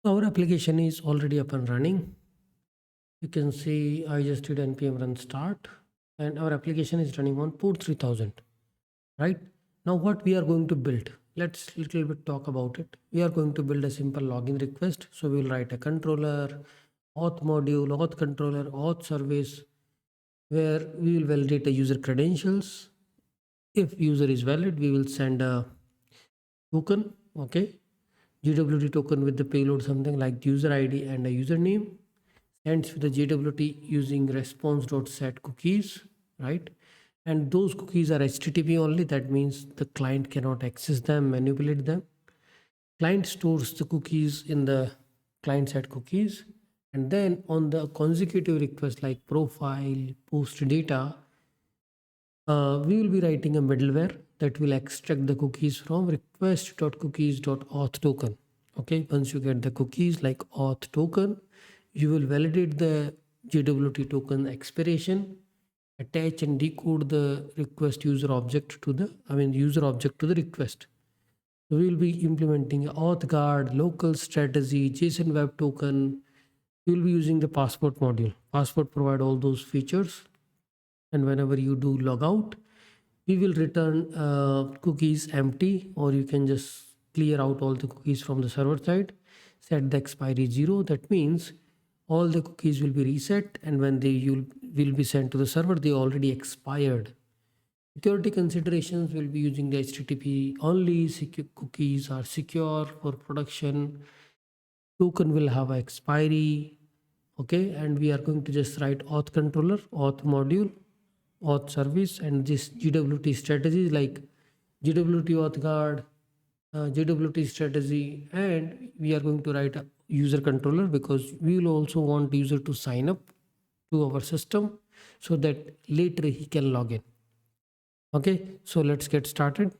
Our application is already up and running. You can see I just did npm run start and our application is running on port 3000. Right now, what we are going to build, let's little bit talk about it. We are going to build a simple login request. So we will write a controller, auth module, auth controller, auth service, where we will validate the user credentials. If user is valid, we will send a token, okay, JWT token with the payload something like user ID and a username, sends with the JWT using response.set cookies, right? And those cookies are HTTP only. That means the client cannot access them, manipulate them. Client stores the cookies in the client set cookies, and then on the consecutive request like profile, post data, we will be writing a middleware that will extract the cookies from request.cookies.auth token. Okay, once you get the cookies like auth token, you will validate the JWT token expiration, attach and decode the request user object to the user object to the request. So we will be implementing auth guard, local strategy, JSON web token. We will be using the passport module. Passport provide all those features, and whenever you do logout, we will return cookies empty, or you can just clear out all the cookies from the server side, set the expiry 0. That means all the cookies will be reset, and when they will be sent to the server, they already expired. Security considerations will be using the HTTP only. Cookies are secure for production. Token will have an expiry. Okay, and we are going to just write auth controller, auth module, auth service, and this JWT strategies like JWT auth guard, JWT strategy, and we are going to write a user controller because we will also want user to sign up to our system so that later he can log in. Okay, so let's get started.